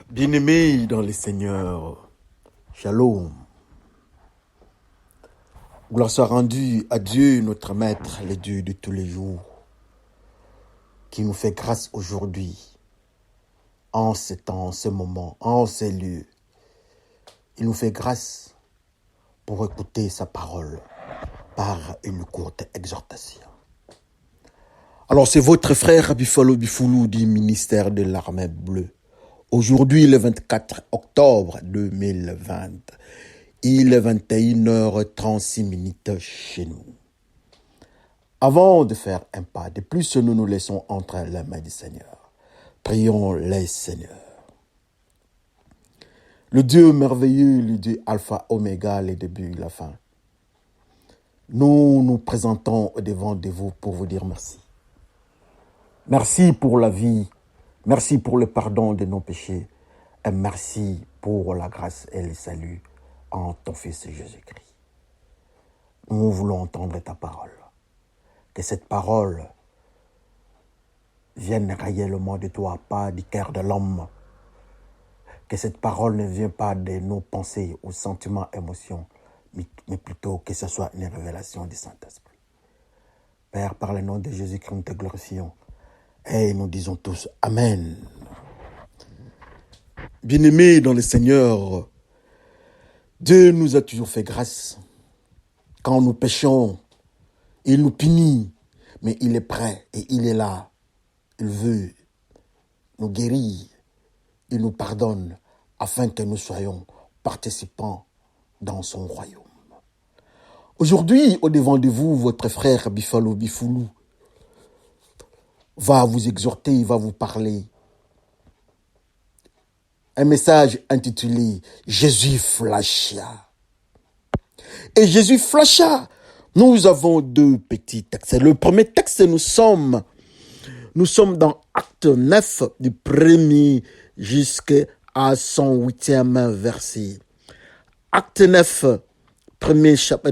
Bien-aimés dans le Seigneur, Shalom. Gloire soit rendue à Dieu, notre Maître, le Dieu de tous les jours, qui nous fait grâce aujourd'hui, en ce temps, en ce moment, en ces lieux. Il nous fait grâce pour écouter sa parole par une courte exhortation. Alors, c'est votre frère Bifalo Bifoulou du ministère de l'Armée Bleue. Aujourd'hui, le 24 octobre 2020, il est 21h36 chez nous. Avant de faire un pas de plus, nous nous laissons entre les mains du Seigneur. Prions le Seigneur. Le Dieu merveilleux, le Dieu Alpha, Oméga, le début, la fin. Nous nous présentons devant de vous pour vous dire merci. Merci pour la vie. Merci pour le pardon de nos péchés. Et merci pour la grâce et le salut en ton Fils Jésus-Christ. Nous voulons entendre ta parole. Que cette parole vienne réellement de toi, pas du cœur de l'homme. Que cette parole ne vienne pas de nos pensées ou sentiments, émotions, mais plutôt que ce soit une révélation du Saint-Esprit. Père, par le nom de Jésus-Christ, nous te glorifions. Et nous disons tous Amen. Bien-aimés dans le Seigneur, Dieu nous a toujours fait grâce. Quand nous péchons, il nous punit, mais il est prêt et il est là. Il veut nous guérir, il nous pardonne afin que nous soyons participants dans son royaume. Aujourd'hui, au devant de vous, votre frère Bifalo Bifoulou va vous exhorter, il va vous parler. Un message intitulé « Jésus flasha ». Et Jésus flasha. Nous avons deux petits textes. Le premier texte, nous sommes dans Acte 9, du premier jusqu'à son 8e verset. Acte 9,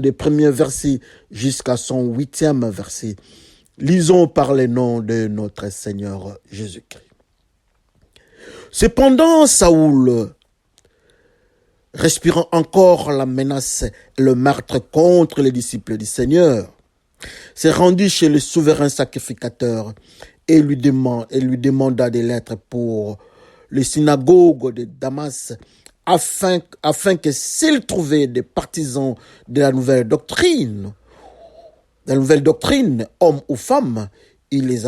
du premier verset jusqu'à son 8e verset. Lisons par le nom de notre Seigneur Jésus-Christ. Cependant, Saoul, respirant encore la menace et le meurtre contre les disciples du Seigneur, s'est rendu chez le souverain sacrificateur et lui demanda des lettres pour les synagogues de Damas, afin que s'il trouvait des partisans de la nouvelle doctrine, hommes ou femmes, il les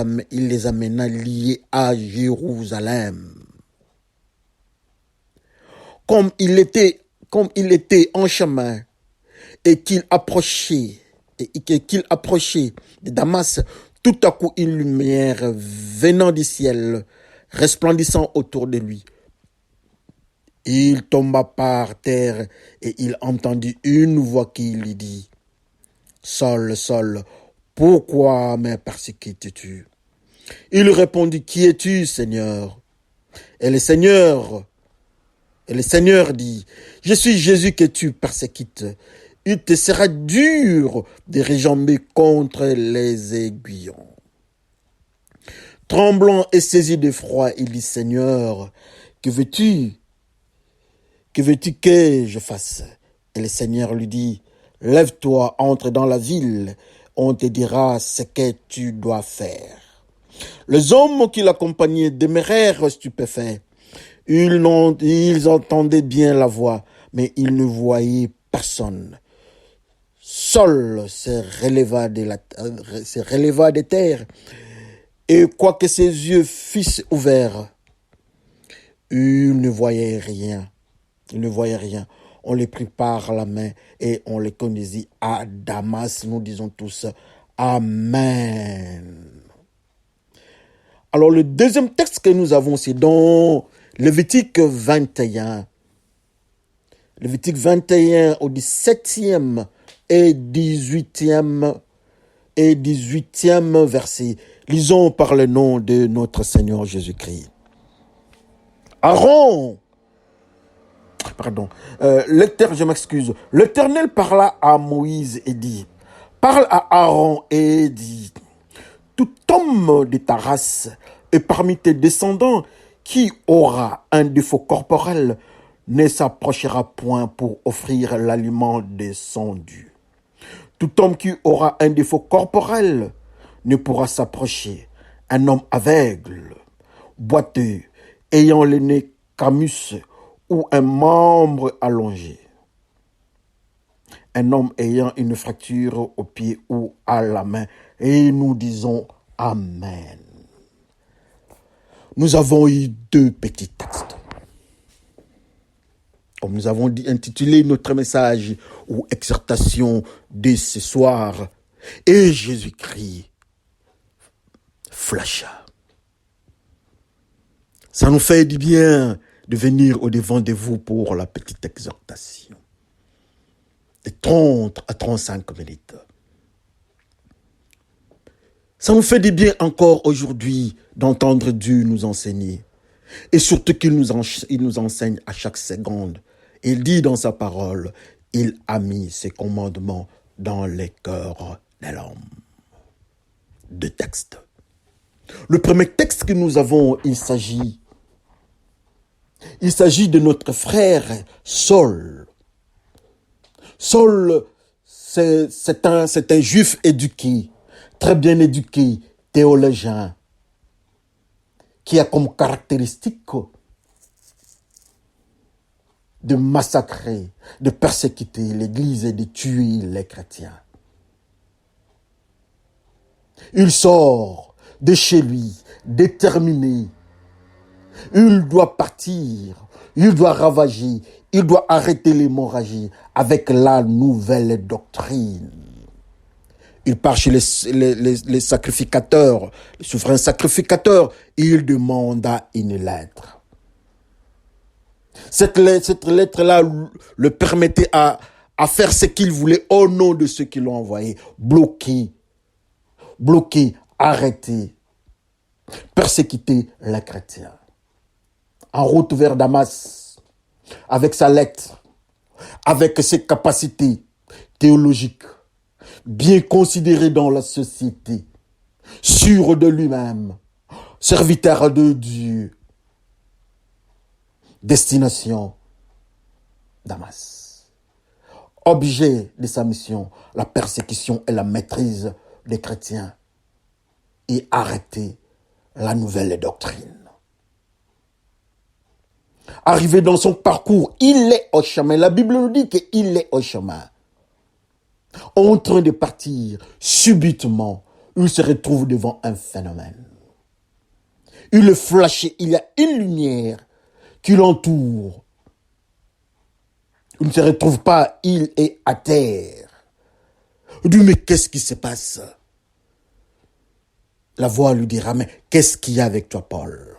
amena liés à Jérusalem. Comme il était en chemin et qu'il approchait de Damas, tout à coup une lumière venant du ciel, resplendissant autour de lui. Il tomba par terre et il entendit une voix qui lui dit « Saul, Saul, pourquoi me persécutes-tu » Il répondit « Qui es-tu, Seigneur » Et le Seigneur dit « Je suis Jésus que tu persécutes. Il te sera dur de réjamber contre les aiguillons. » Tremblant et saisi d'effroi, il dit « Seigneur, que veux-tu que je fasse ?» Et le Seigneur lui dit « Lève-toi, entre dans la ville, on te dira ce que tu dois faire. » Les hommes qui l'accompagnaient demeurèrent stupéfaits. Ils entendaient bien la voix, mais ils ne voyaient personne. Saul se releva de terre, et quoique ses yeux fussent ouverts, il ne voyait rien. On les prit par la main et on les conduisit à Damas. Nous disons tous Amen. Alors le deuxième texte que nous avons, c'est dans Lévitique 21. Lévitique 21 au 17e et 18e verset. Lisons par le nom de notre Seigneur Jésus-Christ. L'Éternel parla à Moïse et dit, parle à Aaron et dit, tout homme de ta race et parmi tes descendants qui aura un défaut corporel ne s'approchera point pour offrir l'aliment de son Dieu. Tout homme qui aura un défaut corporel ne pourra s'approcher. Un homme aveugle, boiteux, ayant le nez camus ou un membre allongé. Un homme ayant une fracture au pied ou à la main. Et nous disons Amen. Nous avons eu 2 petits textes. Comme nous avons intitulé notre message ou exhortation de ce soir, et Jésus-Christ flasha. Ça nous fait du bien de venir au devant de vous pour la petite exhortation. De 30 à 35 minutes. Ça nous fait du bien encore aujourd'hui d'entendre Dieu nous enseigner. Et surtout qu'il nous enseigne à chaque seconde. Il dit dans sa parole, il a mis ses commandements dans les cœurs de l'homme. 2 textes. Le premier texte que nous avons, il s'agit de notre frère Saul. Saul, c'est un juif éduqué, très bien éduqué, théologien, qui a comme caractéristique de massacrer, de persécuter l'Église et de tuer les chrétiens. Il sort de chez lui, déterminé. Il doit partir, il doit ravager, il doit arrêter l'hémorragie avec la nouvelle doctrine. Il part chez les sacrificateurs, les souverains sacrificateurs, et il demanda une lettre. Cette lettre-là le permettait à faire ce qu'il voulait au nom de ceux qui l'ont envoyé. Bloquer, arrêter, persécuter les chrétiens. En route vers Damas, avec sa lettre, avec ses capacités théologiques, bien considéré dans la société, sûr de lui-même, serviteur de Dieu. Destination, Damas. Objet de sa mission, la persécution et la maîtrise des chrétiens et arrêter la nouvelle doctrine. Arrivé dans son parcours, il est au chemin. La Bible nous dit qu'il est au chemin. En train de partir, subitement, il se retrouve devant un phénomène. Il est flashé, il y a une lumière qui l'entoure. Il ne se retrouve pas, il est à terre. Il dit, mais qu'est-ce qui se passe? La voix lui dira, mais qu'est-ce qu'il y a avec toi, Paul?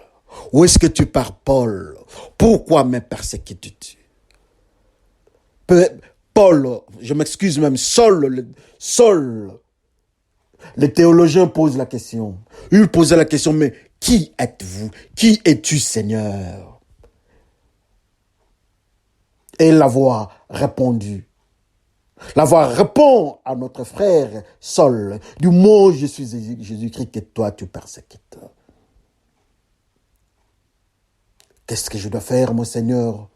Où est-ce que tu pars, Paul? Pourquoi me persécutes-tu? Paul, je m'excuse même, Saul, les théologiens posent la question. Ils posaient la question, mais qui êtes-vous? Qui es-tu, Seigneur? Et la voix répondit. La voix répond à notre frère Saul. Du mot, je suis Jésus-Christ que toi tu persécutes. Qu'est-ce que je dois faire, mon Seigneur?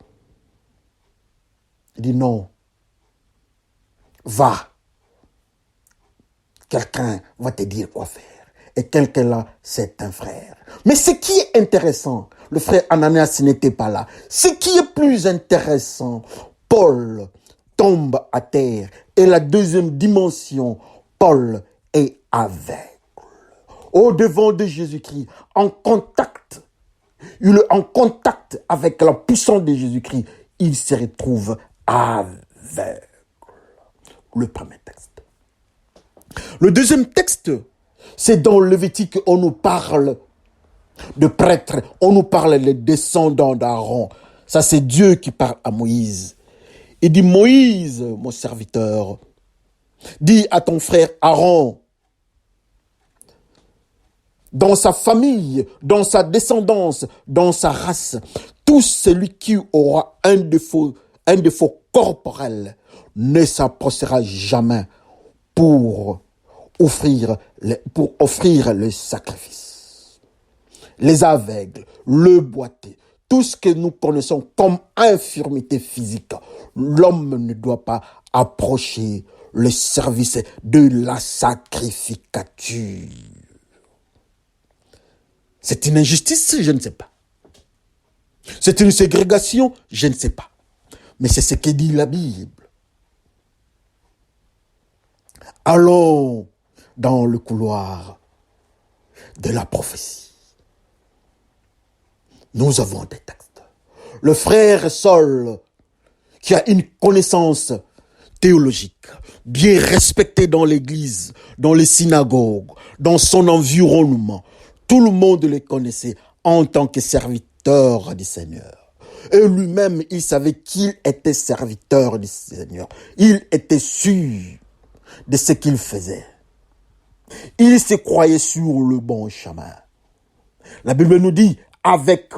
Il dit non. Va. Quelqu'un va te dire quoi faire. Et quelqu'un-là, c'est un frère. Mais ce qui est intéressant, le frère Ananias n'était pas là. Ce qui est plus intéressant, Paul tombe à terre. Et la deuxième dimension, Paul est aveugle. Au devant de Jésus-Christ, en contact. Il est en contact avec la puissance de Jésus-Christ. Il se retrouve aveugle. Le premier texte. Le deuxième texte, c'est dans Lévitique, on nous parle de prêtres, on nous parle des descendants d'Aaron. Ça, c'est Dieu qui parle à Moïse. Il dit, Moïse, mon serviteur, dis à ton frère Aaron, dans sa famille, dans sa descendance, dans sa race, tout celui qui aura un défaut corporel ne s'approchera jamais pour offrir le sacrifice. les aveugles, le boiteux, tout ce que nous connaissons comme infirmité physique, l'homme ne doit pas approcher le service de la sacrificature. C'est une injustice, je ne sais pas. C'est une ségrégation, je ne sais pas. Mais c'est ce que dit la Bible. Allons dans le couloir de la prophétie. Nous avons des textes. Le frère Saul, qui a une connaissance théologique, bien respecté dans l'église, dans les synagogues, dans son environnement. Tout le monde le connaissait en tant que serviteur du Seigneur. Et lui-même, il savait qu'il était serviteur du Seigneur. Il était sûr de ce qu'il faisait. Il se croyait sur le bon chemin. La Bible nous dit, avec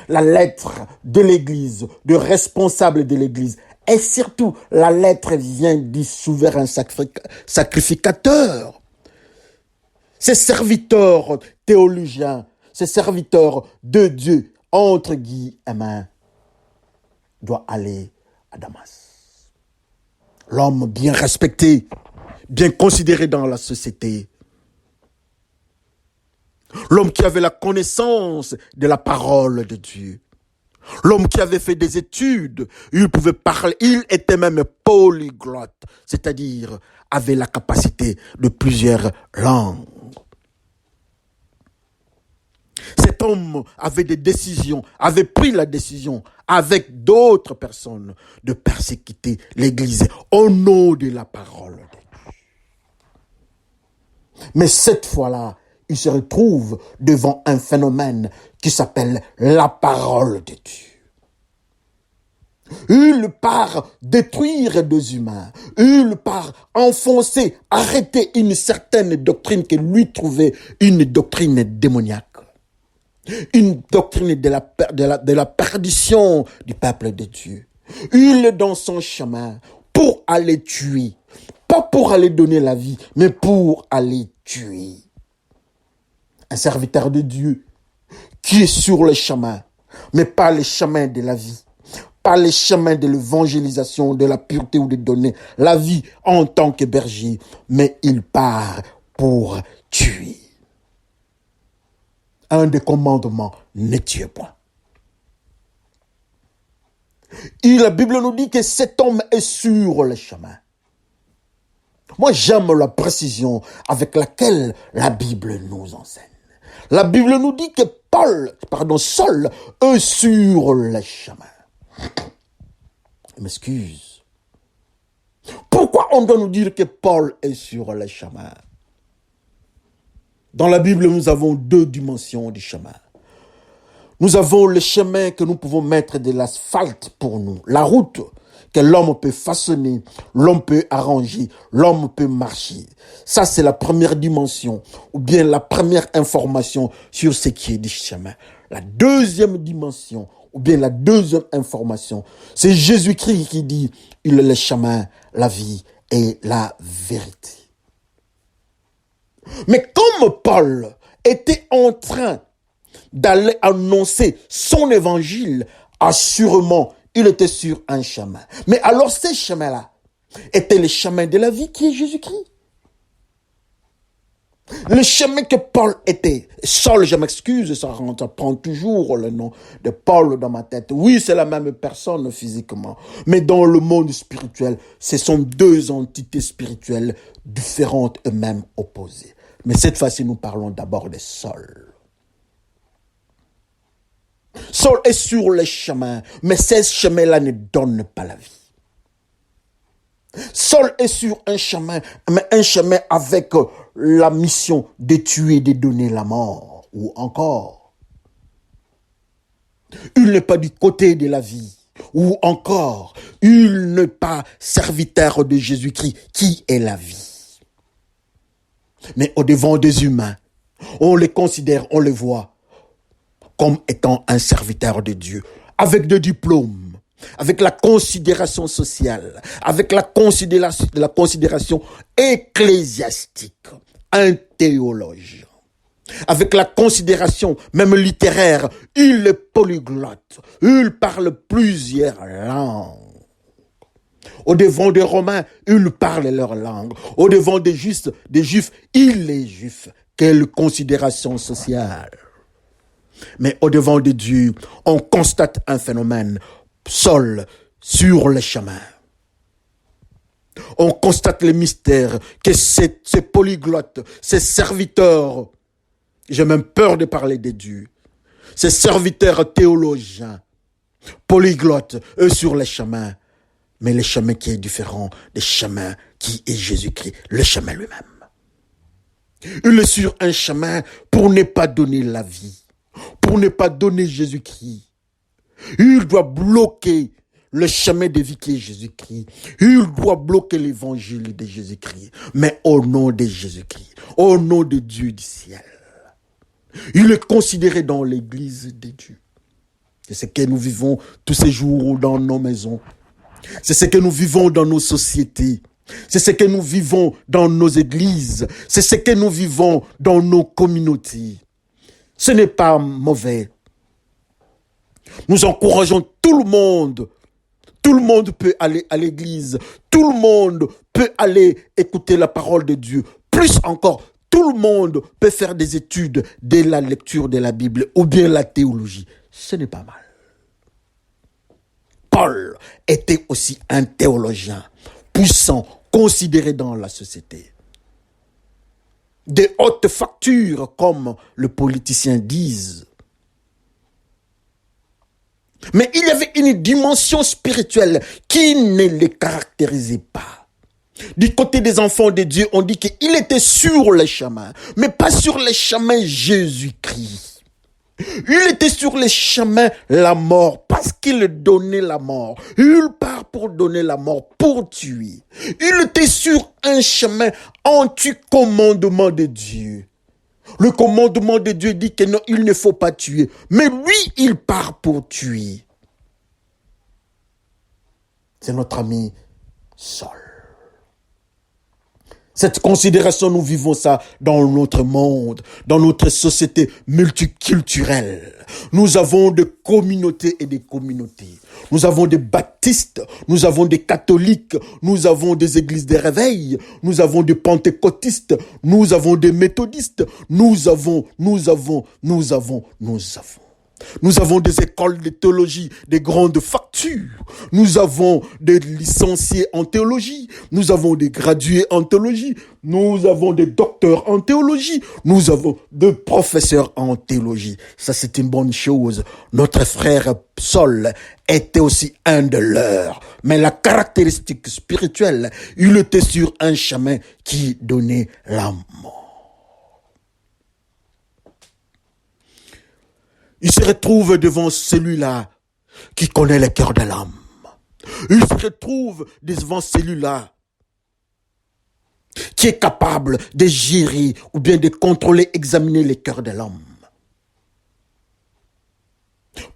la lettre de l'église, de responsable de l'église, et surtout, la lettre vient du souverain sacrificateur. Ces serviteurs théologiens, ces serviteurs de Dieu, entre guillemets, doit aller à Damas. L'homme bien respecté, bien considéré dans la société. L'homme qui avait la connaissance de la parole de Dieu. L'homme qui avait fait des études, il pouvait parler, il était même polyglotte, c'est-à-dire avait la capacité de plusieurs langues. Cet homme avait des décisions, avait pris la décision avec d'autres personnes de persécuter l'Église au nom de la parole de Dieu. Mais cette fois-là, il se retrouve devant un phénomène qui s'appelle la parole de Dieu. Il part détruire des humains. Il part enfoncer, arrêter une certaine doctrine que lui trouvait une doctrine démoniaque. Une doctrine de la perdition du peuple de Dieu. Il est dans son chemin pour aller tuer. Pas pour aller donner la vie, mais pour aller tuer. Un serviteur de Dieu qui est sur le chemin, mais pas le chemin de la vie, pas le chemin de l'évangélisation, de la pureté ou de donner la vie en tant que berger, mais il part pour tuer. Un des commandements, ne tuez point. Et la Bible nous dit que cet homme est sur le chemin. Moi, j'aime la précision avec laquelle la Bible nous enseigne. La Bible nous dit que Saul est sur le chemin. Je m'excuse. Pourquoi on doit nous dire que Paul est sur le chemin? Dans la Bible, nous avons deux dimensions du chemin. Nous avons le chemin que nous pouvons mettre de l'asphalte pour nous, la route que l'homme peut façonner, l'homme peut arranger, l'homme peut marcher. Ça, c'est la première dimension, ou bien la première information sur ce qui est du chemin. La deuxième dimension, ou bien la deuxième information, c'est Jésus-Christ qui dit, il est le chemin, la vie et la vérité. Mais comme Paul était en train d'aller annoncer son évangile, assurément, il était sur un chemin. Mais alors, ce chemin-là était le chemin de la vie qui est Jésus-Christ. Le chemin que Paul était, Saul, je m'excuse, ça prend toujours le nom de Paul dans ma tête. Oui, c'est la même personne physiquement, mais dans le monde spirituel, ce sont deux entités spirituelles différentes et même opposées. Mais cette fois-ci, nous parlons d'abord de Saul. Saul est sur le chemin, mais ce chemin-là ne donne pas la vie. Saul est sur un chemin, mais un chemin avec la mission de tuer, de donner la mort. Ou encore, il n'est pas du côté de la vie. Ou encore, il n'est pas serviteur de Jésus-Christ, qui est la vie. Mais au devant des humains, on les considère, on les voit comme étant un serviteur de Dieu, avec des diplômes, avec la considération sociale, avec la considération ecclésiastique, un théologien. avec la considération même littéraire. Il est polyglotte. Il parle plusieurs langues. Au devant des Romains, il parle leur langue. Au devant des Juifs, il est juif. Quelle considération sociale. Mais au devant de Dieu, on constate un phénomène. Saul sur le chemin. On constate les mystères que ces polyglottes, ces serviteurs, j'ai même peur de parler de Dieu, ces serviteurs théologiens, polyglottes, eux sur les chemins, mais le chemin qui est différent des chemins qui est Jésus-Christ, le chemin lui-même. Il est sur un chemin pour ne pas donner la vie, pour ne pas donner Jésus-Christ. Il doit bloquer le chemin de vie qui est Jésus-Christ. Il doit bloquer l'évangile de Jésus-Christ. Mais au nom de Jésus-Christ, au nom de Dieu du ciel, il est considéré dans l'église de Dieu. C'est ce que nous vivons tous ces jours dans nos maisons. C'est ce que nous vivons dans nos sociétés. C'est ce que nous vivons dans nos églises. C'est ce que nous vivons dans nos communautés. Ce n'est pas mauvais. Nous encourageons tout le monde. Tout le monde peut aller à l'église. Tout le monde peut aller écouter la parole de Dieu. Plus encore, tout le monde peut faire des études de la lecture de la Bible ou bien la théologie. Ce n'est pas mal. Paul était aussi un théologien puissant, considéré dans la société. De haute facture, comme les politiciens disent. Mais il y avait une dimension spirituelle qui ne les caractérisait pas. Du côté des enfants de Dieu, on dit qu'il était sur les chemins, mais pas sur les chemins Jésus-Christ. Il était sur les chemins la mort, parce qu'il donnait la mort. Il part pour donner la mort, pour tuer. Il était sur un chemin anti-commandement de Dieu. Le commandement de Dieu dit que non, il ne faut pas tuer. Mais lui, il part pour tuer. C'est notre ami Saul. Cette considération, nous vivons ça dans notre monde, dans notre société multiculturelle. Nous avons des communautés et des communautés. Nous avons des baptistes, nous avons des catholiques, nous avons des églises de réveil, nous avons des pentecôtistes, nous avons des méthodistes, nous avons. Nous avons des écoles de théologie, des grandes factures. Nous avons des licenciés en théologie. Nous avons des gradués en théologie. Nous avons des docteurs en théologie. Nous avons des professeurs en théologie. Ça, c'est une bonne chose. Notre frère Saul était aussi un de leurs. Mais la caractéristique spirituelle, il était sur un chemin qui donnait la mort. Il se retrouve devant celui-là qui connaît le cœur de l'homme. Il se retrouve devant celui-là qui est capable de gérer ou bien de contrôler, examiner le cœur de l'homme.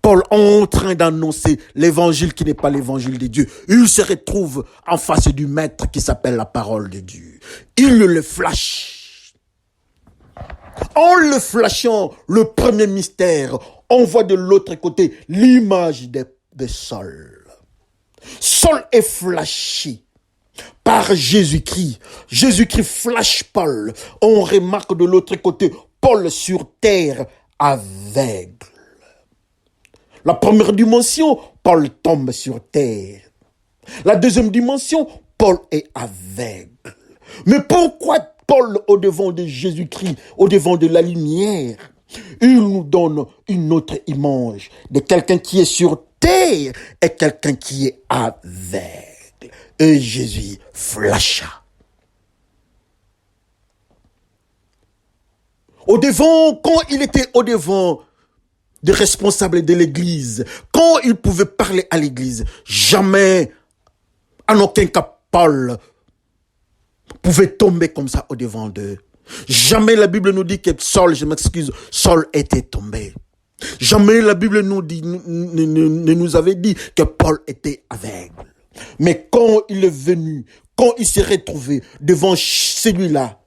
Paul est en train d'annoncer l'évangile qui n'est pas l'évangile de Dieu. Il se retrouve en face du maître qui s'appelle la parole de Dieu. Il le flash. En le flashant, le premier mystère, on voit de l'autre côté l'image de Saul. Saul est flashé par Jésus-Christ. Jésus-Christ flash Paul. On remarque de l'autre côté Paul sur terre aveugle. La première dimension, Paul tombe sur terre. La deuxième dimension, Paul est aveugle. Mais pourquoi Paul, au devant de Jésus-Christ, au devant de la lumière, il nous donne une autre image de quelqu'un qui est sur terre et quelqu'un qui est aveugle. Et Jésus flasha. Au devant, quand il était au devant des responsables de l'église, quand il pouvait parler à l'église, jamais, en aucun cas, Paul pouvait tomber comme ça au devant d'eux. Jamais la Bible nous dit que Saul, je m'excuse, Saul était tombé. Jamais la Bible nous dit, ne nous avait dit que Paul était aveugle. Mais quand il est venu, quand il s'est retrouvé devant celui-là,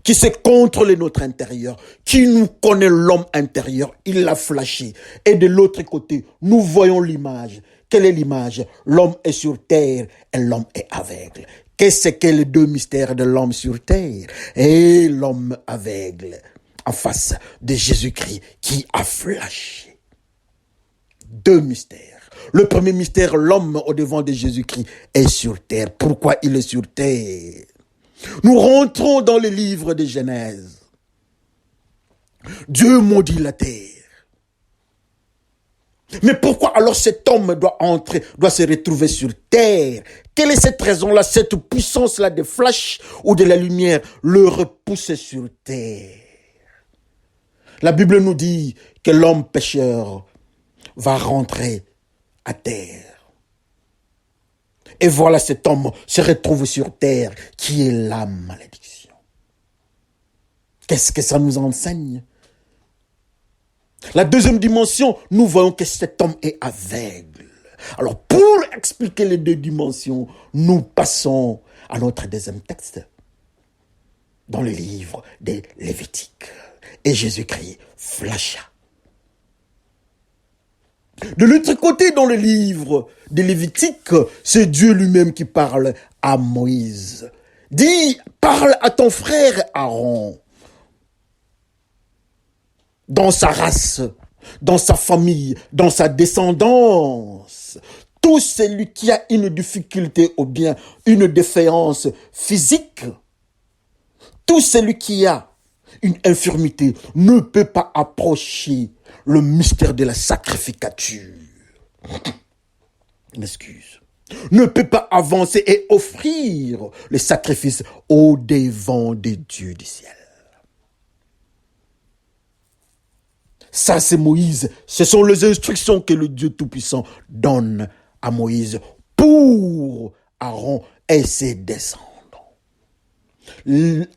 qui sait contrôler notre intérieur, qui nous connaît l'homme intérieur, il l'a flashé. Et de l'autre côté, nous voyons l'image. Quelle est l'image? L'homme est sur terre et l'homme est aveugle. Qu'est-ce que les deux mystères de l'homme sur terre et l'homme aveugle en face de Jésus-Christ qui a flashé? Deux mystères. Le premier mystère, l'homme au devant de Jésus-Christ est sur terre. Pourquoi il est sur terre? Nous rentrons dans le livre de Genèse. Dieu maudit la terre. Mais pourquoi alors cet homme doit se retrouver sur terre? Quelle est cette raison-là, cette puissance-là de flash ou de la lumière le repousse sur terre? La Bible nous dit que l'homme pécheur va rentrer à terre. Et voilà, cet homme se retrouve sur terre, qui est la malédiction. Qu'est-ce que ça nous enseigne? La deuxième dimension, nous voyons que cet homme est aveugle. Alors, pour expliquer les deux dimensions, nous passons à notre deuxième texte, dans le livre des Lévitiques. Et Jésus-Christ flasha. De l'autre côté, dans le livre des Lévitiques, c'est Dieu lui-même qui parle à Moïse. Dis, parle à ton frère Aaron. Dans sa race, dans sa famille, dans sa descendance. Tout celui qui a une difficulté ou bien une défaillance physique, tout celui qui a une infirmité ne peut pas approcher le mystère de la sacrificature. Une excuse. Ne peut pas avancer et offrir le sacrifice au devant des dieux du ciel. Ça, c'est Moïse. Ce sont les instructions que le Dieu Tout-Puissant donne à Moïse pour Aaron et ses descendants.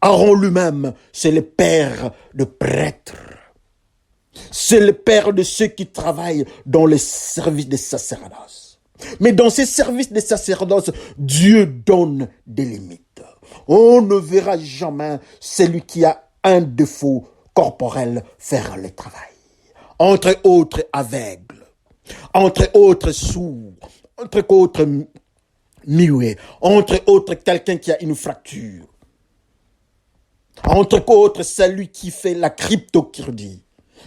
Aaron lui-même, c'est le père de prêtres. C'est le père de ceux qui travaillent dans le service des sacerdoces. Mais dans ces services de sacerdoce, Dieu donne des limites. On ne verra jamais celui qui a un défaut corporel faire le travail. Entre autres aveugles, entre autres sourds, entre autres muets, entre autres quelqu'un qui a une fracture, entre autres celui qui fait la cryptochirurgie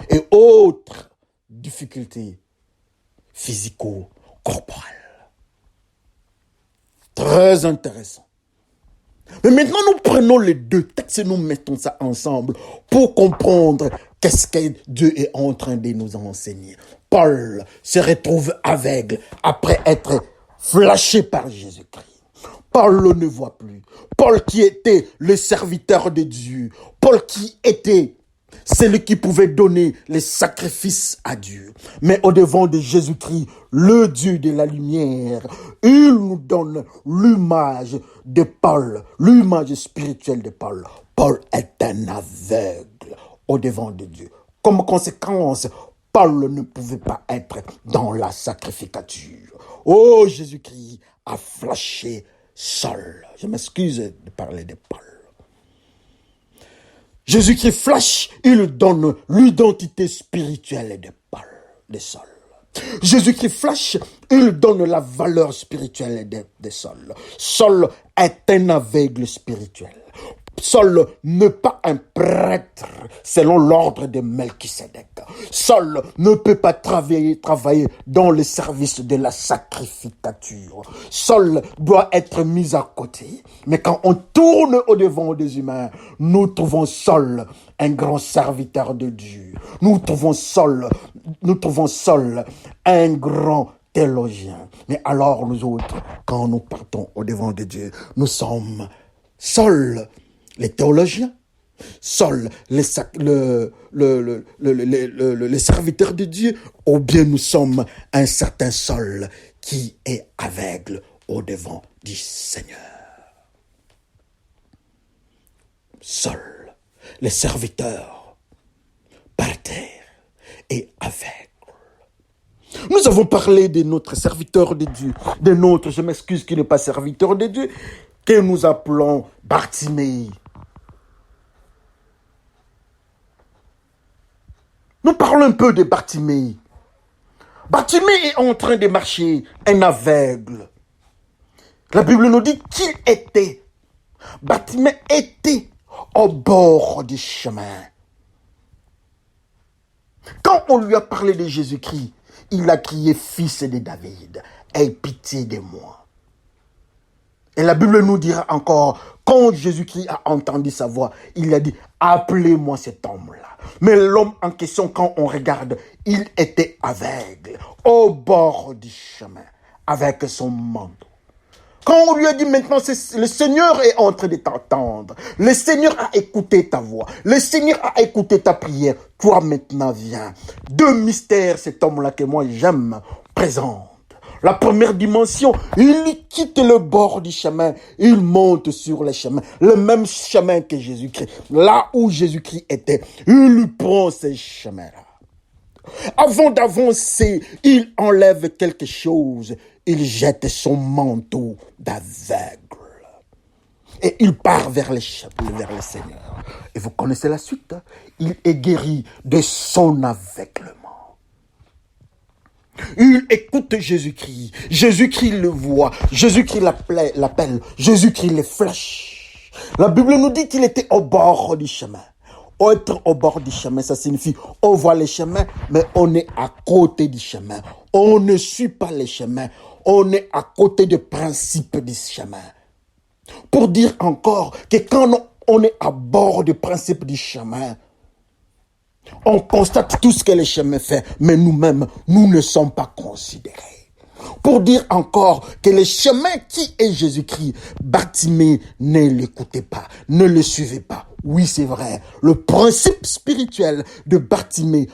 et autres difficultés physico-corporelles. Très intéressant. Mais maintenant, nous prenons les deux textes et nous mettons ça ensemble pour comprendre qu'est-ce que Dieu est en train de nous enseigner. Paul se retrouve aveugle après être flashé par Jésus-Christ. Paul ne voit plus. Paul qui était le serviteur de Dieu. Paul qui était celui qui pouvait donner les sacrifices à Dieu. Mais au devant de Jésus-Christ, le Dieu de la lumière, il nous donne l'image de Paul, l'image spirituelle de Paul. Paul est un aveugle au devant de Dieu. Comme conséquence, Paul ne pouvait pas être dans la sacrificature. Oh, Jésus-Christ a flashé Saul. Je m'excuse de parler de Paul. Jésus-Christ flash, il donne l'identité spirituelle de Paul, de Saul. Jésus-Christ flash, il donne la valeur spirituelle de Saul. Saul est un aveugle spirituel. Saul n'est pas un prêtre selon l'ordre de Melchisédek. Saul ne peut pas travailler dans le service de la sacrificature. Saul doit être mis à côté. Mais quand on tourne au devant des humains, nous trouvons Saul un grand serviteur de Dieu. Nous trouvons Saul un grand théologien. Mais alors nous autres, quand nous partons au devant de Dieu, nous sommes Saul, les théologiens, Saul, les serviteurs de Dieu, ou bien nous sommes un certain Saul qui est aveugle au devant du Seigneur. Saul, les serviteurs, par terre et aveugle. Nous avons parlé de notre serviteur de Dieu, de notre, je m'excuse, qui n'est pas serviteur de Dieu, que nous appelons Bartimée. Nous parlons un peu de Bartimée. Bartimée est en train de marcher, un aveugle. La Bible nous dit qu'il était. Bartimée était au bord du chemin. Quand on lui a parlé de Jésus-Christ, il a crié, fils de David, aie pitié de moi. Et la Bible nous dira encore, quand Jésus-Christ a entendu sa voix, il a dit, appelez-moi cet homme-là. Mais l'homme en question, quand on regarde, il était aveugle, au bord du chemin, avec son manteau. Quand on lui a dit maintenant, le Seigneur est en train de t'entendre. Le Seigneur a écouté ta voix. Le Seigneur a écouté ta prière. Toi maintenant viens. Deux mystères, cet homme-là que moi j'aime, présente. La première dimension, il quitte le bord du chemin, il monte sur le chemin, le même chemin que Jésus-Christ. Là où Jésus-Christ était, il prend ce chemin-là. Avant d'avancer, il enlève quelque chose. Il jette son manteau d'aveugle. Et il part vers le Seigneur. Et vous connaissez la suite. Hein? Il est guéri de son aveuglement. Il écoute Jésus-Christ. Jésus-Christ le voit. Jésus-Christ l'appelle. Jésus-Christ le flash. La Bible nous dit qu'il était au bord du chemin. Être au bord du chemin, ça signifie on voit le chemin, mais on est à côté du chemin. On ne suit pas le chemin. On est à côté du principe du chemin. Pour dire encore que quand on est à bord du principe du chemin, on constate tout ce que le chemin fait, mais nous-mêmes, nous ne sommes pas considérés. Pour dire encore que le chemin qui est Jésus-Christ, Bartimée ne l'écoutait pas, ne le suivait pas. Oui, c'est vrai. Le principe spirituel de Bartimée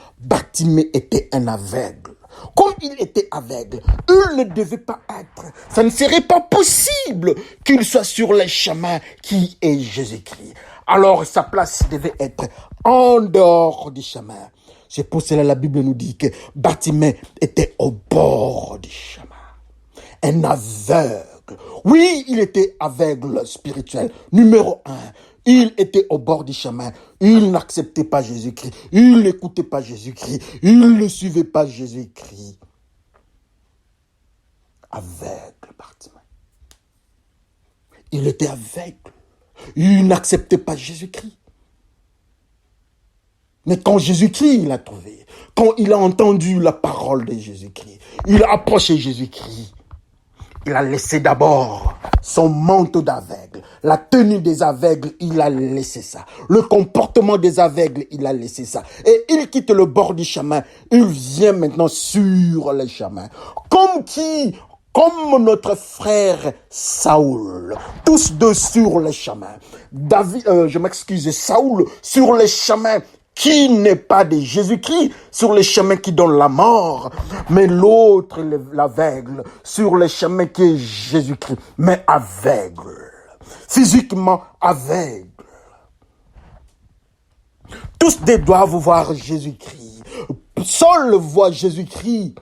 était un aveugle. Comme il était aveugle, il ne devait pas être. Ça ne serait pas possible qu'il soit sur le chemin qui est Jésus-Christ. Alors sa place devait être en dehors du chemin. C'est pour cela que la Bible nous dit que Bartimée était au bord du chemin. Un aveugle. Oui, il était aveugle spirituel. Numéro 1. Il était au bord du chemin. Il n'acceptait pas Jésus-Christ. Il n'écoutait pas Jésus-Christ. Il ne suivait pas Jésus-Christ. Aveugle, Bartimée. Il était aveugle. Il n'acceptait pas Jésus-Christ. Mais quand Jésus-Christ l'a trouvé, quand il a entendu la parole de Jésus-Christ, il a approché Jésus-Christ. Il a laissé d'abord son manteau d'aveugle. La tenue des aveugles, il a laissé ça. Le comportement des aveugles, il a laissé ça. Et il quitte le bord du chemin. Il vient maintenant sur le chemin. Comme notre frère Saoul. Tous deux sur le chemin. Saoul sur le chemin qui n'est pas de Jésus-Christ, sur le chemin qui donne la mort, mais l'autre, l'aveugle, sur le chemin qui est Jésus-Christ, mais aveugle, physiquement aveugle. Tous deux doivent voir Jésus-Christ. Saul voit Jésus-Christ,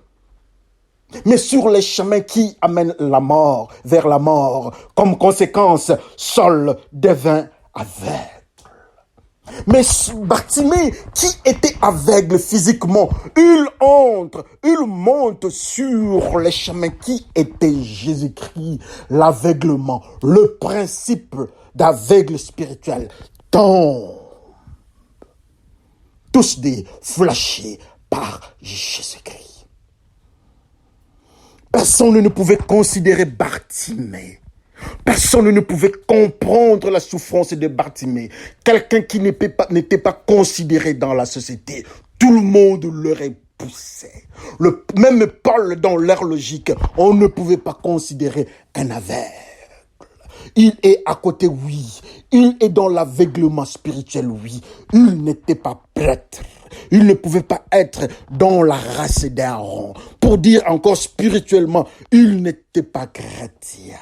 mais sur le chemin qui amène la mort, vers la mort, comme conséquence, Saul devint aveugle. Mais Bartimée, qui était aveugle physiquement, il monte sur le chemin qui était Jésus-Christ, l'aveuglement, le principe d'aveugle spirituel tombe. Tous des flashés par Jésus-Christ. Personne ne pouvait considérer Bartimée. Personne ne pouvait comprendre la souffrance de Bartimée. Quelqu'un qui n'était pas considéré dans la société. Tout le monde l'aurait poussé. Même Paul, dans leur logique, on ne pouvait pas considérer un aveugle. Il est à côté, oui. Il est dans l'aveuglement spirituel, oui. Il n'était pas prêtre. Il ne pouvait pas être dans la race d'Aaron. Pour dire encore spirituellement, il n'était pas chrétien.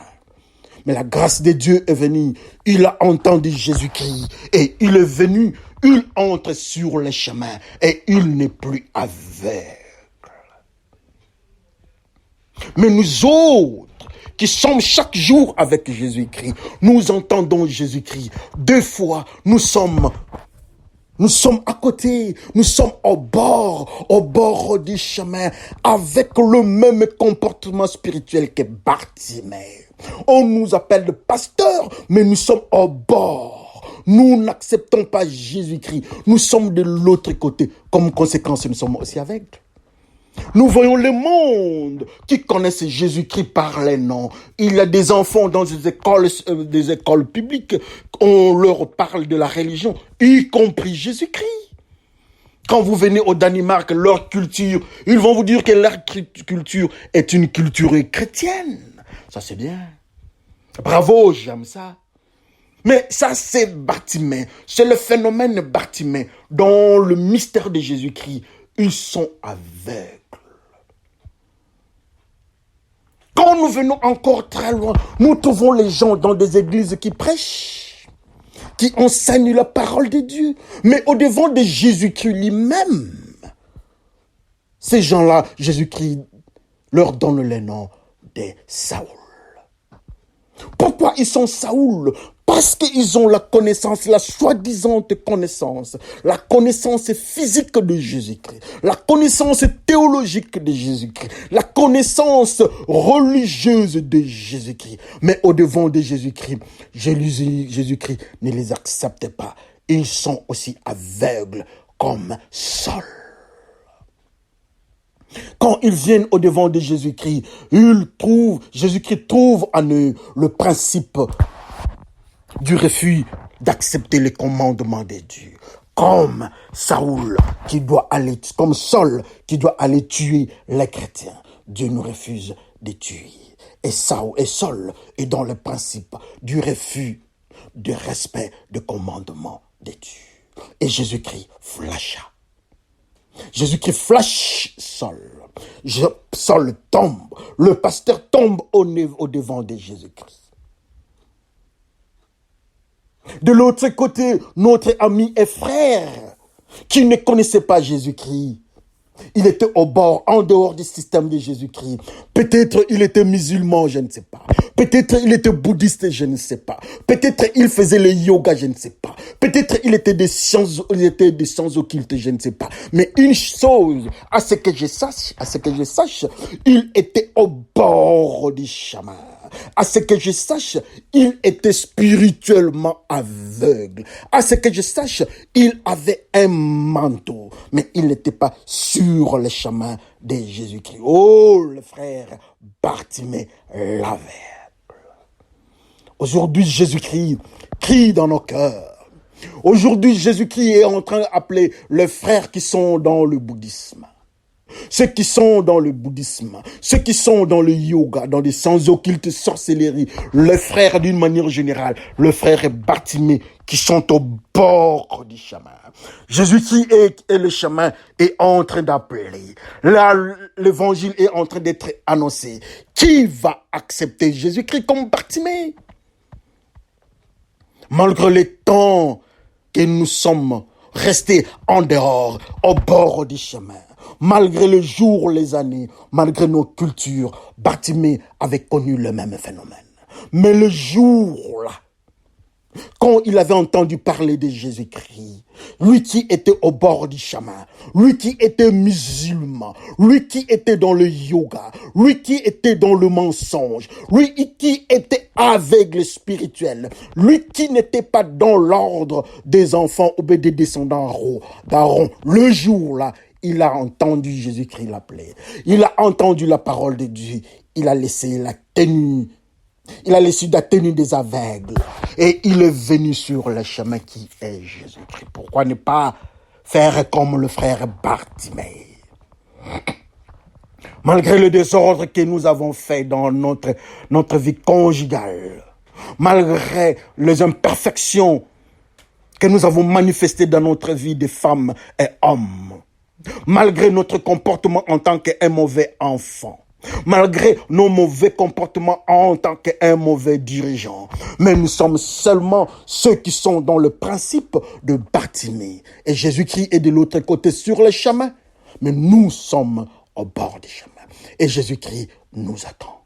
Mais la grâce de Dieu est venue. Il a entendu Jésus-Christ. Et il est venu. Il entre sur le chemin. Et il n'est plus aveugle. Mais nous autres, qui sommes chaque jour avec Jésus-Christ, nous entendons Jésus-Christ. Deux fois, nous sommes Nous sommes à côté, nous sommes au bord du chemin, avec le même comportement spirituel que Bartimée. On nous appelle de pasteurs, mais nous sommes au bord. Nous n'acceptons pas Jésus-Christ. Nous sommes de l'autre côté. Comme conséquence, nous sommes aussi aveugles. Nous voyons le monde qui connaissent Jésus-Christ par les noms. Il y a des enfants dans des écoles publiques. On leur parle de la religion, y compris Jésus-Christ. Quand vous venez au Danemark, leur culture, ils vont vous dire que leur culture est une culture chrétienne. Ça, c'est bien. Bravo, j'aime ça. Mais ça, c'est Bartimée. C'est le phénomène Bartimée. Dans le mystère de Jésus-Christ, ils sont aveugles. Quand nous venons encore très loin, nous trouvons les gens dans des églises qui prêchent, qui enseignent la parole de Dieu. Mais au-devant de Jésus-Christ lui-même, ces gens-là, Jésus-Christ leur donne le nom de Saoul. Pourquoi ils sont Saoul? Parce qu'ils ont la connaissance, la soi-disant connaissance, la connaissance physique de Jésus-Christ, la connaissance théologique de Jésus-Christ, la connaissance religieuse de Jésus-Christ. Mais au-devant de Jésus-Christ, Jésus-Christ ne les accepte pas. Ils sont aussi aveugles comme Saul. Quand ils viennent au-devant de Jésus-Christ, Jésus-Christ trouve en eux le principe du refus d'accepter les commandements de Dieu. Comme Saul comme Saul qui doit aller tuer les chrétiens. Dieu nous refuse de tuer. Et Saul est dans le principe du refus de respect des commandements de Dieu. Et Jésus-Christ flasha. Jésus-Christ flash Saul. Saul tombe. Le pasteur tombe au devant de Jésus-Christ. De l'autre côté, notre ami et frère, qui ne connaissait pas Jésus-Christ, il était en dehors du système de Jésus-Christ. Peut-être il était musulman, je ne sais pas. Peut-être il était bouddhiste, je ne sais pas. Peut-être il faisait le yoga, je ne sais pas. Peut-être il était des sciences occultes, je ne sais pas. Mais une chose, à ce que je sache, il était au bord du chemin. À ce que je sache, il était spirituellement aveugle. À ce que je sache, il avait un manteau, mais il n'était pas sur le chemin de Jésus-Christ. Oh, le frère Bartimée l'aveugle. Aujourd'hui, Jésus-Christ crie dans nos cœurs. Aujourd'hui, Jésus-Christ est en train d'appeler les frères qui sont dans le bouddhisme. Ceux qui sont dans le bouddhisme, ceux qui sont dans le yoga, dans les sciences occultes, sorcellerie, les frères d'une manière générale, le frère Bartimée qui sont au bord du chemin. Jésus-Christ est le chemin est en train d'appeler. Là, l'évangile est en train d'être annoncé. Qui va accepter Jésus-Christ comme Bartimée? Malgré les temps que nous sommes restés en dehors, au bord du chemin, malgré le jour, les années, malgré nos cultures, Bartimée avait connu le même phénomène. Mais le jour-là, quand il avait entendu parler de Jésus-Christ, lui qui était au bord du chemin, lui qui était musulman, lui qui était dans le yoga, lui qui était dans le mensonge, lui qui était aveugle spirituel, lui qui n'était pas dans l'ordre des enfants ou des descendants d'Aaron, le jour-là, il a entendu Jésus-Christ l'appeler. Il a entendu la parole de Dieu. Il a laissé la tenue. Il a laissé la tenue des aveugles. Et il est venu sur le chemin qui est Jésus-Christ. Pourquoi ne pas faire comme le frère Bartimée? Malgré le désordre que nous avons fait dans notre vie conjugale, malgré les imperfections que nous avons manifestées dans notre vie de femmes et hommes, malgré notre comportement en tant qu'un mauvais enfant, malgré nos mauvais comportements en tant qu'un mauvais dirigeant, mais nous sommes seulement ceux qui sont dans le principe de Bartimée. Et Jésus-Christ est de l'autre côté sur le chemin, mais nous sommes au bord du chemin. Et Jésus-Christ nous attend.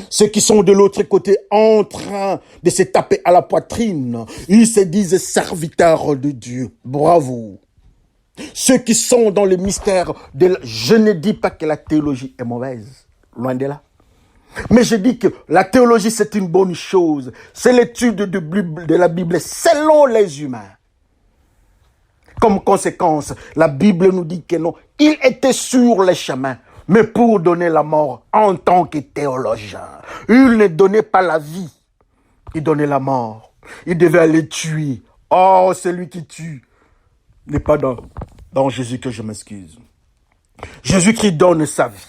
Ceux qui sont de l'autre côté en train de se taper à la poitrine, ils se disent serviteurs de Dieu. Bravo. Ceux qui sont dans le mystère je ne dis pas que la théologie est mauvaise, loin de là. Mais je dis que la théologie c'est une bonne chose. C'est l'étude de la Bible selon les humains. Comme conséquence, la Bible nous dit que non, il était sur les chemins, mais pour donner la mort en tant que théologien. Il ne donnait pas la vie, il donnait la mort. Il devait aller tuer. Oh, celui qui tue n'est pas dans Jésus que je m'excuse. Jésus-Christ donne sa vie.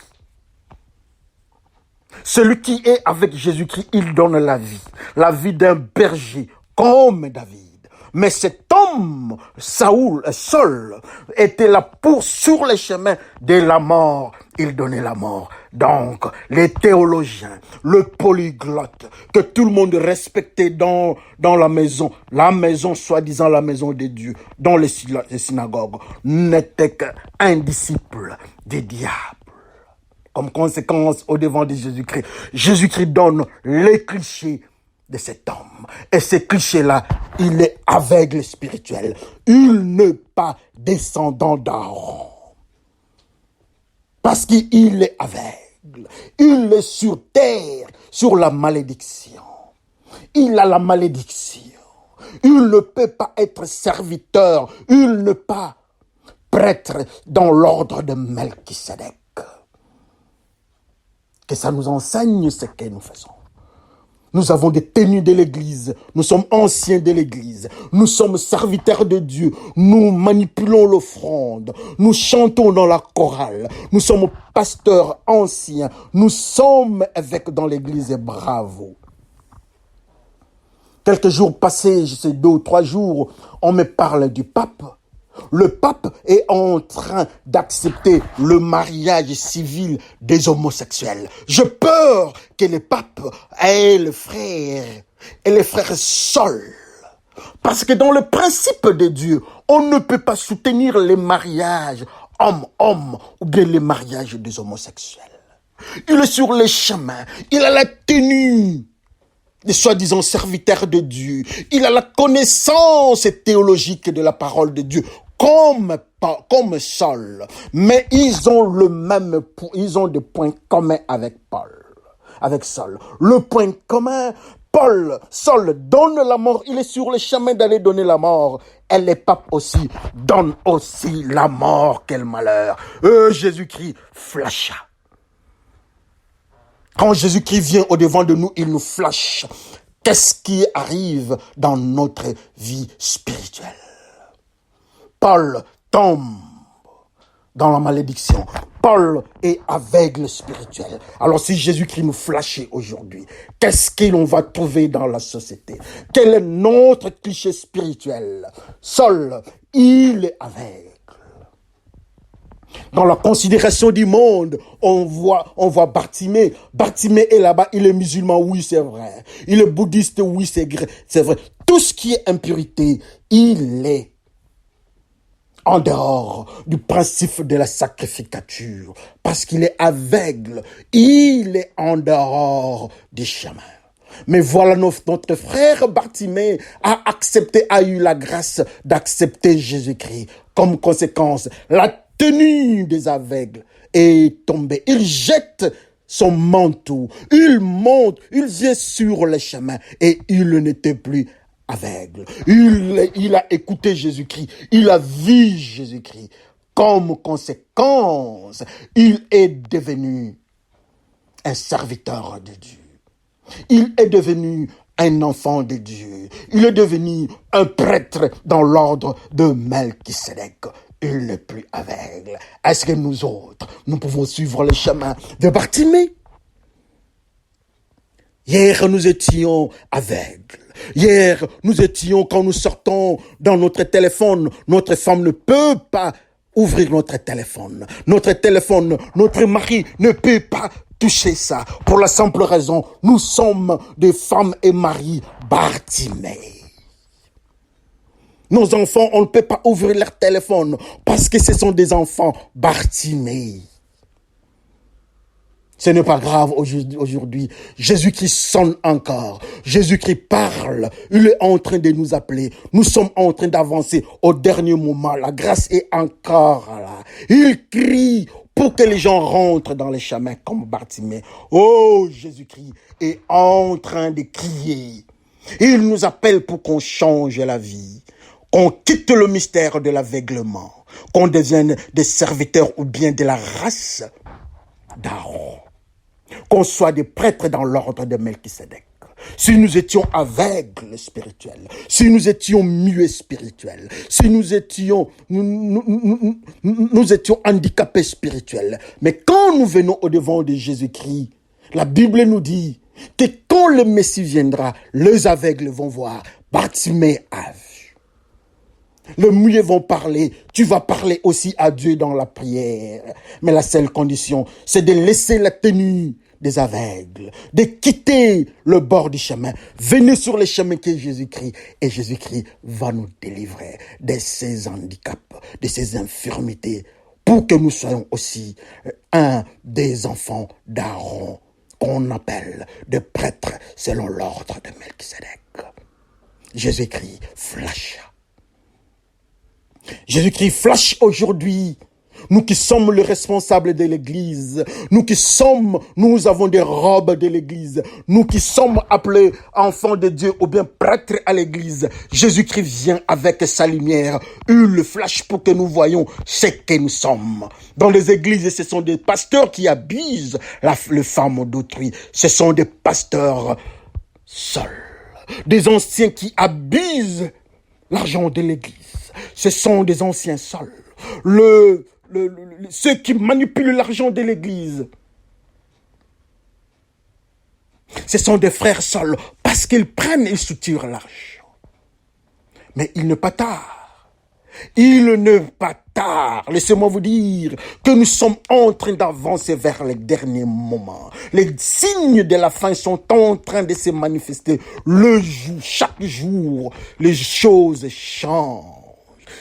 Celui qui est avec Jésus-Christ, il donne la vie d'un berger, comme David. Mais cet homme, Saul, était là sur les chemins de la mort. Il donnait la mort. Donc, les théologiens, le polyglotte, que tout le monde respectait dans la maison, soi-disant la maison de Dieu, dans les synagogues, n'était qu'un disciple des diables. Comme conséquence, au devant de Jésus-Christ, Jésus-Christ donne les clichés de cet homme. Et ce cliché-là, il est aveugle spirituel. Il n'est pas descendant d'Aaron. Parce qu'il est aveugle. Il est sur terre, sur la malédiction. Il a la malédiction. Il ne peut pas être serviteur. Il ne peut pas prêtre dans l'ordre de Melchisédek. Que ça nous enseigne ce que nous faisons. Nous avons des tenues de l'église. Nous sommes anciens de l'église. Nous sommes serviteurs de Dieu. Nous manipulons l'offrande. Nous chantons dans la chorale. Nous sommes pasteurs anciens. Nous sommes évêques dans l'église et bravo. Quelques jours passés, je sais 2 ou 3 jours, on me parle du pape. Le pape est en train d'accepter le mariage civil des homosexuels. J'ai peur que le pape ait les frères seuls. Parce que dans le principe de Dieu, on ne peut pas soutenir les mariages homme-homme ou bien les mariages des homosexuels. Il est sur les chemins, il a la tenue des soi-disant serviteurs de Dieu. Il a la connaissance théologique de la parole de Dieu, comme Saul. Mais ils ont des points communs avec Saul. Le point commun, Saul donne la mort, il est sur le chemin d'aller donner la mort. Et les papes aussi donnent aussi la mort, quel malheur. Jésus-Christ flasha. Quand Jésus-Christ vient au-devant de nous, il nous flash. Qu'est-ce qui arrive dans notre vie spirituelle? Paul tombe dans la malédiction. Paul est aveugle spirituel. Alors si Jésus-Christ nous flashait aujourd'hui, qu'est-ce qu'on va trouver dans la société? Quel est notre cliché spirituel? Saul, il est aveugle. Dans la considération du monde, on voit Bartimée. Bartimée est là-bas, il est musulman, oui c'est vrai. Il est bouddhiste, oui c'est vrai. Tout ce qui est impurité, il est en dehors du principe de la sacrificature. Parce qu'il est aveugle, il est en dehors du chemin. Mais voilà notre frère Bartimée a eu la grâce d'accepter Jésus-Christ. Comme conséquence, la tenue des aveugles est tombée. Il jette son manteau, il monte, il vient sur le chemin et il n'était plus aveugle. Il a écouté Jésus-Christ, il a vu Jésus-Christ. Comme conséquence, il est devenu un serviteur de Dieu. Il est devenu un enfant de Dieu. Il est devenu un prêtre dans l'ordre de Melchisédek. Il n'est plus aveugle. Est-ce que nous autres, nous pouvons suivre le chemin de Bartimée? Hier, nous étions aveugles. Hier, nous étions, quand nous sortons dans notre téléphone, notre femme ne peut pas ouvrir notre téléphone. Notre mari ne peut pas toucher ça. Pour la simple raison, nous sommes des femmes et maris Bartimée. Nos enfants, on ne peut pas ouvrir leur téléphone parce que ce sont des enfants Bartimée. Ce n'est pas grave aujourd'hui. Jésus-Christ sonne encore. Jésus-Christ parle. Il est en train de nous appeler. Nous sommes en train d'avancer au dernier moment. La grâce est encore là. Il crie pour que les gens rentrent dans les chemins comme Bartimée. Oh, Jésus-Christ est en train de crier. Il nous appelle pour qu'on change la vie, qu'on quitte le mystère de l'aveuglement, qu'on devienne des serviteurs ou bien de la race d'Aaron, qu'on soit des prêtres dans l'ordre de Melchisédek. Si nous étions aveugles spirituels, si nous étions muets spirituels, si nous étions handicapés spirituels, mais quand nous venons au-devant de Jésus-Christ, la Bible nous dit que quand le Messie viendra, les aveugles vont voir, Bartimée a vu. Les muets vont parler, tu vas parler aussi à Dieu dans la prière. Mais la seule condition, c'est de laisser la tenue des aveugles, de quitter le bord du chemin. Venez sur le chemin qui est Jésus-Christ, et Jésus-Christ va nous délivrer de ces handicaps, de ces infirmités, pour que nous soyons aussi un des enfants d'Aaron, qu'on appelle des prêtres selon l'ordre de Melchisédek. Jésus-Christ flash. Jésus-Christ flash aujourd'hui. Nous qui sommes les responsables de l'Église, nous avons des robes de l'Église, nous qui sommes appelés enfants de Dieu ou bien prêtres à l'Église, Jésus-Christ vient avec sa lumière, le flash pour que nous voyions ce que nous sommes. Dans les églises, ce sont des pasteurs qui abusent les femmes d'autrui, ce sont des pasteurs seuls, des anciens qui abusent l'argent de l'Église, ce sont des anciens seuls. Ceux qui manipulent l'argent de l'Église, ce sont des frères seuls parce qu'ils prennent et soutirent l'argent. Mais il n'est pas tard. Il n'est pas tard. Laissez-moi vous dire que nous sommes en train d'avancer vers les derniers moments. Les signes de la fin sont en train de se manifester. Chaque jour, les choses changent.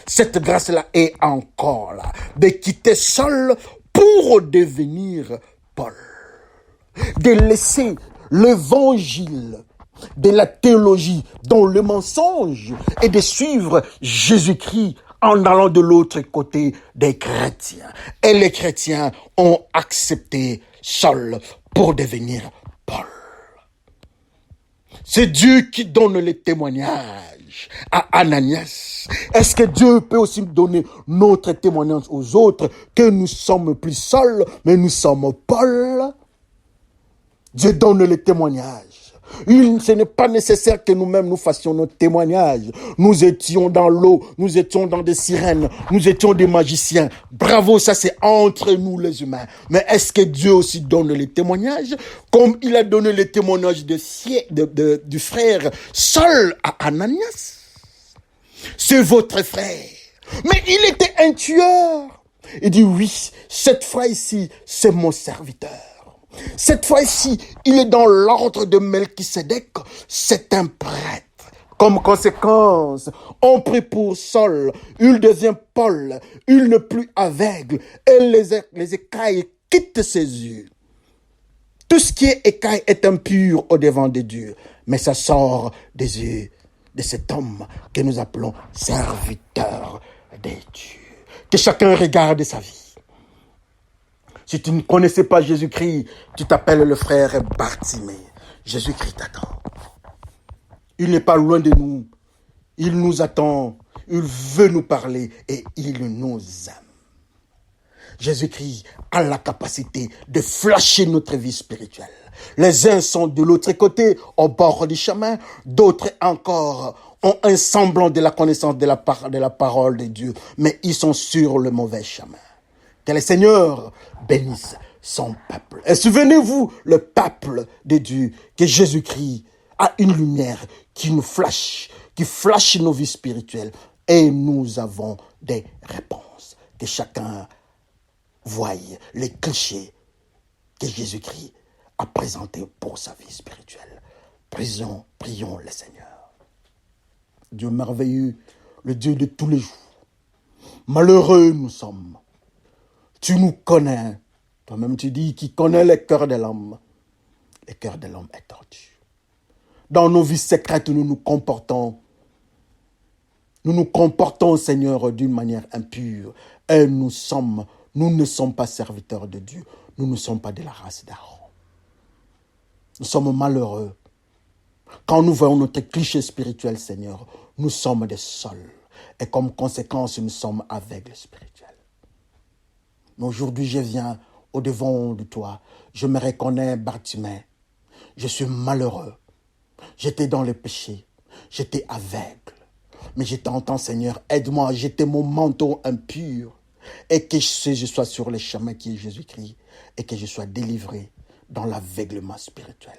Cette grâce-là est encore là, de quitter Saul pour devenir Paul, de laisser l'évangile de la théologie dans le mensonge et de suivre Jésus-Christ en allant de l'autre côté des chrétiens. Et les chrétiens ont accepté Saul pour devenir Paul. C'est Dieu qui donne les témoignages à Ananias. Est-ce que Dieu peut aussi donner notre témoignage aux autres que nous sommes plus seuls, mais nous sommes Paul? Dieu donne les témoignages. Ce n'est pas nécessaire que nous-mêmes nous fassions notre témoignage. Nous étions dans l'eau, nous étions dans des sirènes, nous étions des magiciens. Bravo, ça c'est entre nous les humains. Mais est-ce que Dieu aussi donne les témoignages comme il a donné les témoignages du frère Saul à Ananias? C'est votre frère. Mais il était un tueur. Il dit oui, cette fois ici, c'est mon serviteur. Cette fois-ci, il est dans l'ordre de Melchisédek, c'est un prêtre. Comme conséquence, on prie pour Saul, il devient Paul, il n'est plus aveugle, et les écailles quittent ses yeux. Tout ce qui est écaille est impur au devant de Dieu, mais ça sort des yeux de cet homme que nous appelons serviteur de Dieu. Que chacun regarde sa vie. Si tu ne connaissais pas Jésus-Christ, tu t'appelles le frère Bartimée. Jésus-Christ t'attend. Il n'est pas loin de nous. Il nous attend. Il veut nous parler et il nous aime. Jésus-Christ a la capacité de flasher notre vie spirituelle. Les uns sont de l'autre côté, au bord du chemin. D'autres encore ont un semblant de la connaissance de la parole de Dieu. Mais ils sont sur le mauvais chemin. Que le Seigneur bénisse son peuple. Et souvenez-vous, le peuple de Dieu, que Jésus-Christ a une lumière qui nous flash, qui flash nos vies spirituelles. Et nous avons des réponses. Que chacun voie les clichés que Jésus-Christ a présentés pour sa vie spirituelle. Prions le Seigneur. Dieu merveilleux, le Dieu de tous les jours. Malheureux nous sommes. Tu nous connais, Toi-même, tu dis, qui connaît les cœurs de l'homme, le cœur de l'homme est tordu. Dans nos vies secrètes, nous nous comportons, Seigneur, d'une manière impure. Et nous ne sommes pas serviteurs de Dieu. Nous ne sommes pas de la race d'Aaron. Nous sommes malheureux. Quand nous voyons notre cliché spirituel, Seigneur, nous sommes des sols. Et comme conséquence, nous sommes aveugles spirituels. Mais aujourd'hui, je viens au-devant de toi. Je me reconnais, Bartimée. Je suis malheureux. J'étais dans le péché. J'étais aveugle. Mais je t'entends, Seigneur, aide-moi à jeter mon manteau impur et que je sois sur le chemin qui est Jésus-Christ et que je sois délivré dans l'aveuglement spirituel.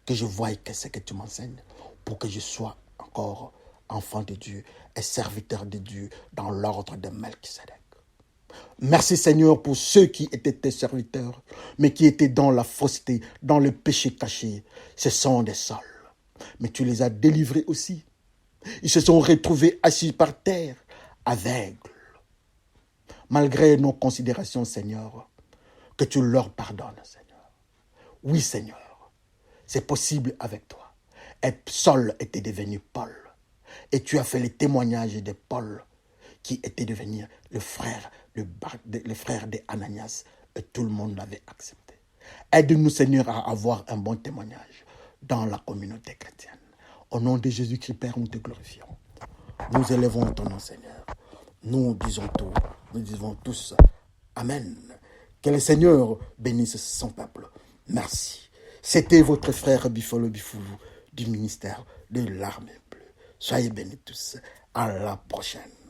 Que je voie que c'est que tu m'enseignes pour que je sois encore enfant de Dieu et serviteur de Dieu dans l'ordre de Melchisedec. Merci Seigneur pour ceux qui étaient tes serviteurs, mais qui étaient dans la fausseté, dans le péché caché. Ce sont des sols. Mais tu les as délivrés aussi. Ils se sont retrouvés assis par terre, aveugles. Malgré nos considérations, Seigneur, que tu leur pardonnes, Seigneur. Oui, Seigneur, c'est possible avec toi. Et Saul était devenu Paul. Et tu as fait les témoignages de Paul, qui était devenu le frère de Ananias. Et tout le monde l'avait accepté. Aide-nous, Seigneur, à avoir un bon témoignage dans la communauté chrétienne. Au nom de Jésus-Christ, Père, nous te glorifions. Nous élevons ton nom, Seigneur. Nous disons tous, Amen. Que le Seigneur bénisse son peuple. Merci. C'était votre frère Bifolo Bifoulou du ministère de l'Armée bleue. Soyez bénis tous. À la prochaine.